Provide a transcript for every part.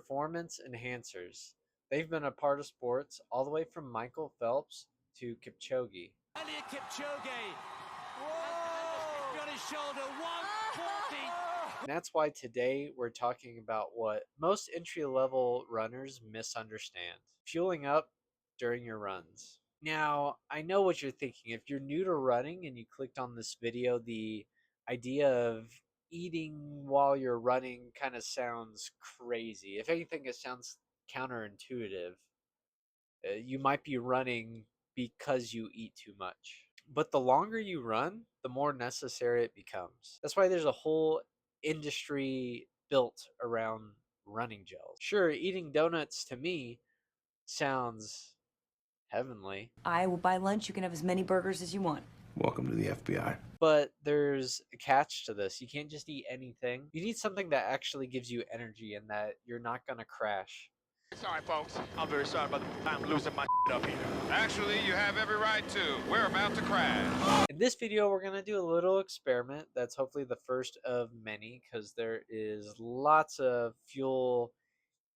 performance enhancers. They've been a part of sports all the way from Michael Phelps to Kipchoge. Eliud Kipchoge. Whoa! On his shoulder, 140. And that's why today we're talking about what most entry-level runners misunderstand: fueling up during your runs. Now, I know what you're thinking. If you're new to running and you clicked on this video, the idea of eating while you're running kind of sounds crazy. If anything, it sounds counterintuitive. You might be running because you eat too much. But the longer you run, the more necessary it becomes. That's why there's a whole industry built around running gels. Sure, eating donuts to me sounds heavenly. I will buy lunch. You can have as many burgers as you want. Welcome to the FBI. But there's a catch to this. You can't just eat anything. You need something that actually gives you energy and that you're not going to crash. Sorry, folks. I'm very sorry about the time losing my up here. Actually, you have every right to. We're about to crash. In this video, we're going to do a little experiment that's hopefully the first of many, because there is lots of fuel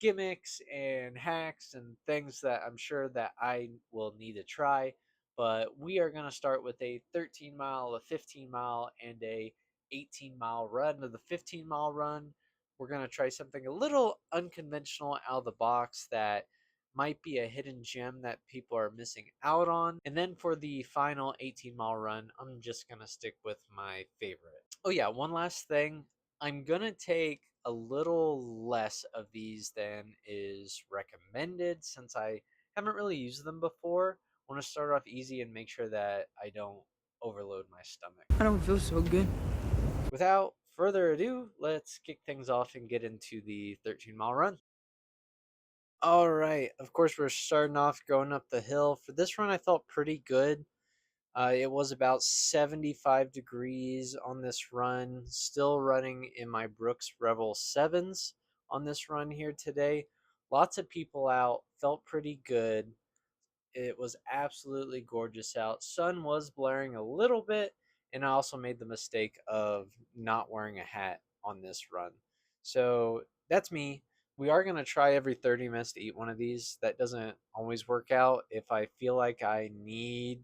gimmicks and hacks and things that I'm sure that I will need to try. But we are going to start with a 13 mile, a 15 mile, and a 18-mile run. Of the 15-mile run, we're going to try something a little unconventional out of the box that might be a hidden gem that people are missing out on. And then for the final 18-mile run, I'm just going to stick with my favorite. Oh yeah, one last thing. I'm going to take a little less of these than is recommended since I haven't really used them before. I want to start off easy and make sure that I don't overload my stomach. I don't feel so good. Without further ado, let's kick things off and get into the 13-mile run. All right, of course, we're starting off going up the hill. For this run, I felt pretty good. It was about 75 degrees on this run. Still running in my Brooks Rebel 7s on this run here today. Lots of people out. Felt pretty good. It was absolutely gorgeous out. Sun was blaring a little bit, and I also made the mistake of not wearing a hat on this run. So that's me. We are going to try every 30 minutes to eat one of these. That doesn't always work out. If I feel like I need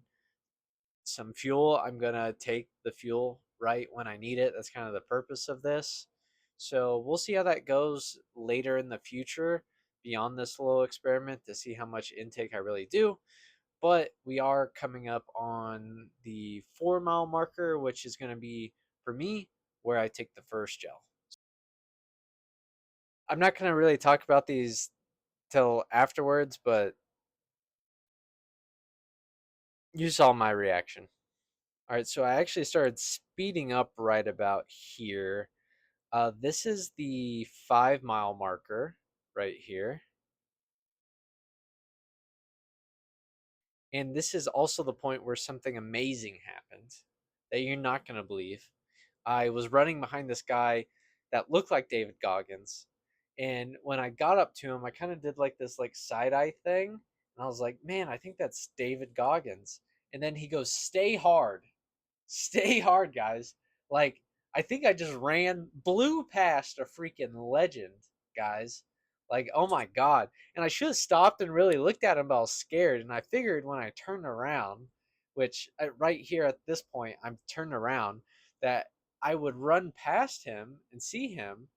some fuel, I'm going to take the fuel right when I need it. That's kind of the purpose of this. So we'll see how that goes later in the future beyond this little experiment to see how much intake I really do. But we are coming up on the 4-mile marker, which is going to be, for me, where I take the first gel. I'm not going to really talk about these till afterwards, but you saw my reaction. All right, so I actually started speeding up right about here. This is the 5-mile marker right here. And this is also the point where something amazing happened that you're not going to believe. I was running behind this guy that looked like David Goggins. And when I got up to him, I kind of did like this like side-eye thing. And I was like, man, I think that's David Goggins. And then he goes, stay hard. Stay hard, guys. Like, I think I just blew past a freaking legend, guys. Like, oh my God. And I should have stopped and really looked at him, but I was scared. And I figured when I turned around, which right here at this point, I'm turned around, that I would run past him and see him.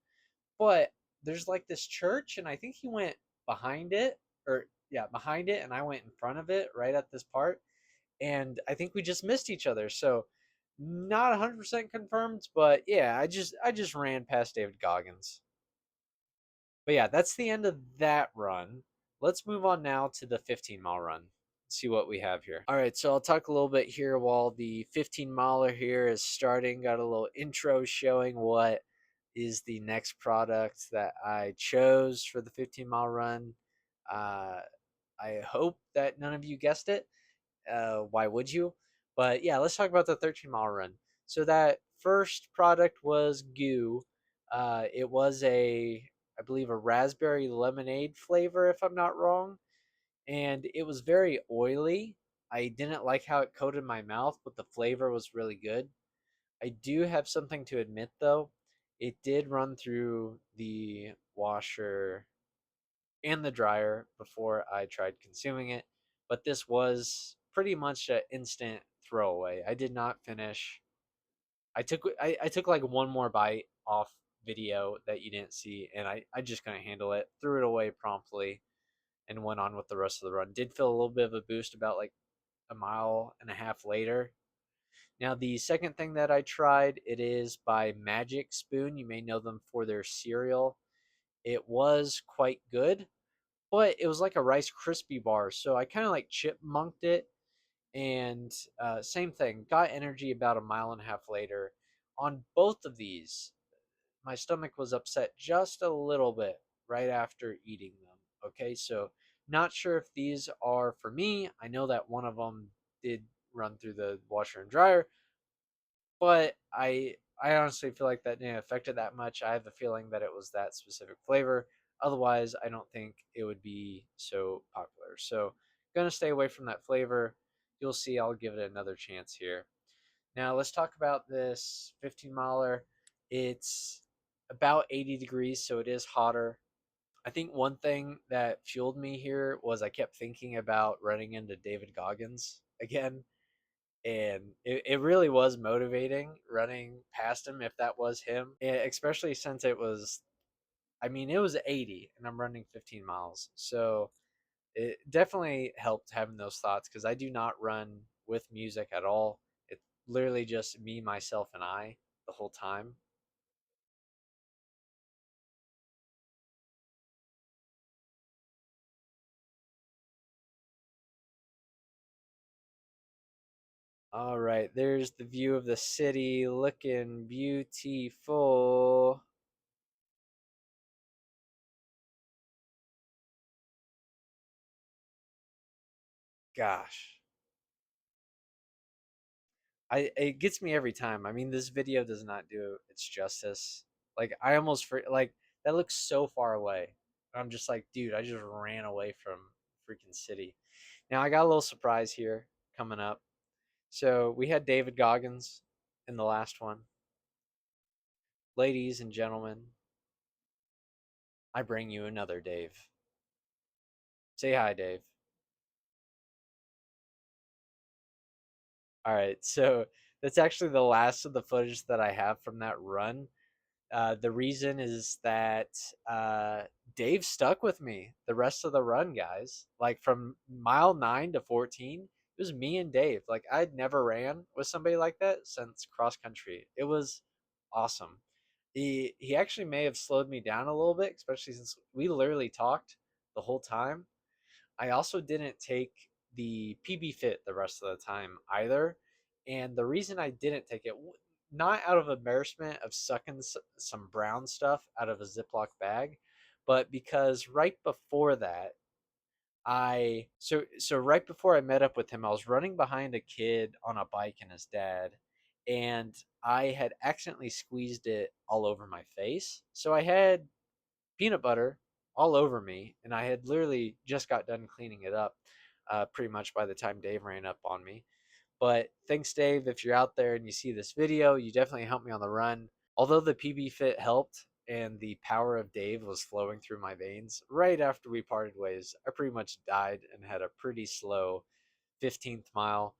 But there's like this church, and I think he went behind it, or yeah, behind it, and I went in front of it right at this part. And I think we just missed each other. So not 100% confirmed, but yeah, I just ran past David Goggins. But yeah, that's the end of that run. Let's move on now to the 15-mile run. See what we have here. All right, so I'll talk a little bit here while the 15-miler here is starting. Got a little intro showing what is the next product that I chose for the 15-mile run. I hope that none of you guessed it. Why would you? But yeah, let's talk about the 13-mile run. So that first product was goo. It was I believe a raspberry lemonade flavor, if I'm not wrong. And it was very oily. I didn't like how it coated my mouth, but the flavor was really good. I do have something to admit though. It did run through the washer and the dryer before I tried consuming it. But this was pretty much an instant throwaway. I did not finish. I took like one more bite off video that you didn't see, and I just couldn't handle it. Threw it away promptly and went on with the rest of the run. Did feel a little bit of a boost about like a mile and a half later. Now the second thing that I tried, it is by Magic Spoon. You may know them for their cereal. It was quite good, but it was like a Rice Krispie bar, so I kind of like chipmunked it. And same thing, got energy about a mile and a half later. On both of these, my stomach was upset just a little bit right after eating them. Okay, so not sure if these are for me. I know that one of them did run through the washer and dryer, but I honestly feel like that didn't affect it that much. I have a feeling that it was that specific flavor. Otherwise, I don't think it would be so popular. So, gonna stay away from that flavor. You'll see. I'll give it another chance here. Now, let's talk about this 15 miler. It's about 80 degrees, so it is hotter. I think one thing that fueled me here was I kept thinking about running into David Goggins again, and it really was motivating running past him if that was him, especially since it was, I mean, it was 80 and I'm running 15 miles. So it definitely helped having those thoughts because I do not run with music at all. It's literally just me, myself, and I the whole time. All right, there's the view of the city looking beautiful. Gosh, it gets me every time. I mean, this video does not do its justice. Like I almost like that looks so far away. I'm just like, dude, I just ran away from freaking city. Now I got a little surprise here coming up. So we had David Goggins in the last one. Ladies and gentlemen, I bring you another Dave. Say hi, Dave. All right, so that's actually the last of the footage that I have from that run. The reason is that uh, Dave stuck with me the rest of the run, guys. Like from mile 9 to 14, it was me and Dave. Like I'd never ran with somebody like that since cross country. It was awesome. He actually may have slowed me down a little bit, especially since we literally talked the whole time. I also didn't take the PB Fit the rest of the time either. And the reason I didn't take it, not out of embarrassment of sucking some brown stuff out of a Ziploc bag, but because right before that, so right before I met up with him, I was running behind a kid on a bike and his dad, and I had accidentally squeezed it all over my face. So I had peanut butter all over me, and I had literally just got done cleaning it up pretty much by the time Dave ran up on me. But thanks, Dave. If you're out there and you see this video, you definitely helped me on the run. Although the PB Fit helped and the power of Dave was flowing through my veins, right after we parted ways, I pretty much died and had a pretty slow 15th mile.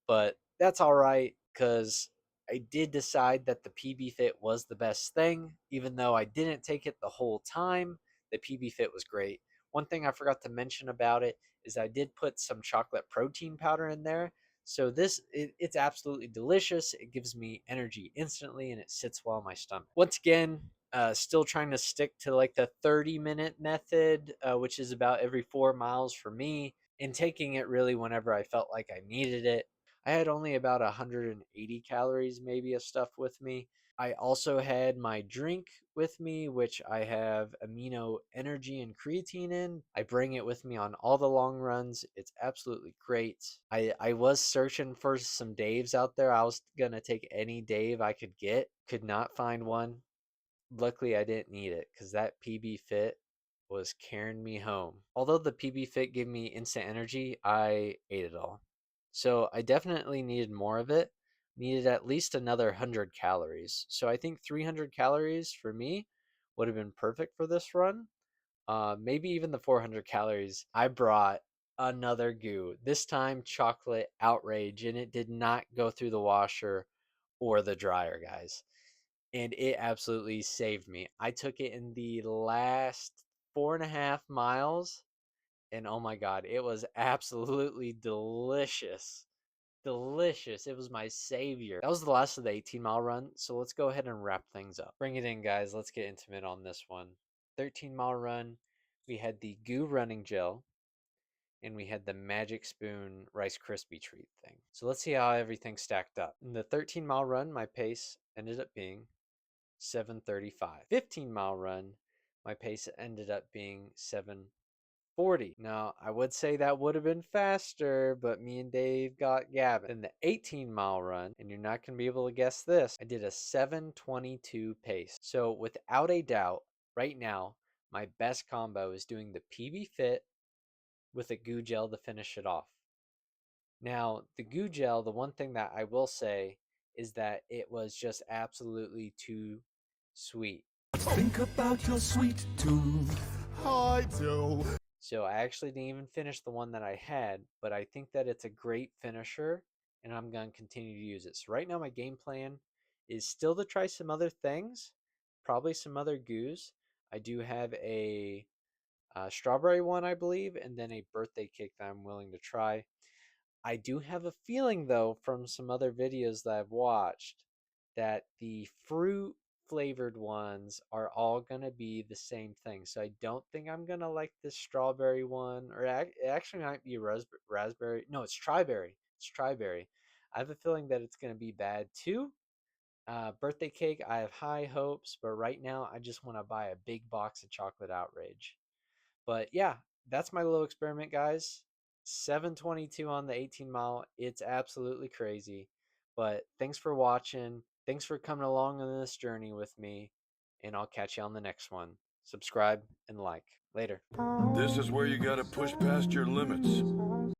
But that's all right because I did decide that the PB Fit was the best thing. Even though I didn't take it the whole time, the PB Fit was great. One thing I forgot to mention about it is I did put some chocolate protein powder in there. So it's absolutely delicious. It gives me energy instantly and it sits well in my stomach. Once again, still trying to stick to like the 30-minute method, which is about every 4 miles for me, and taking it really whenever I felt like I needed it. I had only about 180 calories maybe of stuff with me. I also had my drink with me, which I have amino energy and creatine in. I bring it with me on all the long runs. It's absolutely great. I was searching for some Daves out there. I was going to take any Dave I could get. Could not find one. Luckily, I didn't need it because that PB Fit was carrying me home. Although the PB Fit gave me instant energy, I ate it all. So I definitely needed more of it. Needed at least another 100 calories. So I think 300 calories for me would have been perfect for this run. maybe even the 400 calories. I brought another goo, this time chocolate outrage, and it did not go through the washer or the dryer, guys. And it absolutely saved me. I took it in the last 4.5 miles, and oh my god, it was absolutely delicious. Delicious. It was my savior. That was the last of the 18-mile run, so let's go ahead and wrap things up. Bring it in, guys. Let's get intimate on this one. 13-mile run, we had the goo running gel, and we had the Magic Spoon Rice Krispie treat thing. So let's see how everything stacked up. In the 13-mile run, my pace ended up being 7:35. 15-mile run, my pace ended up being 7:40. Now, I would say that would have been faster, but me and Dave got Gavin. Then the 18-mile run, and you're not going to be able to guess this, I did a 7:22 pace. So without a doubt, right now, my best combo is doing the PB Fit with a goo gel to finish it off. Now, the goo gel, the one thing that I will say is that it was just absolutely too sweet. Think about your sweet tooth. I do. So I actually didn't even finish the one that I had, but I think that it's a great finisher, and I'm going to continue to use it. So right now my game plan is still to try some other things, probably some other goos. I do have a strawberry one, I believe, and then a birthday cake that I'm willing to try. I do have a feeling, though, from some other videos that I've watched, that the fruit flavored ones are all going to be the same thing. So I don't think I'm going to like this strawberry one, or it actually might be raspberry. No, it's triberry. It's triberry. I have a feeling that it's going to be bad too. Birthday cake, I have high hopes, but right now I just want to buy a big box of chocolate outrage. But yeah, that's my little experiment, guys. 7:22 on the 18-mile. It's absolutely crazy. But thanks for watching. Thanks for coming along on this journey with me. And I'll catch you on the next one. Subscribe and like. Later. This is where you gotta push past your limits.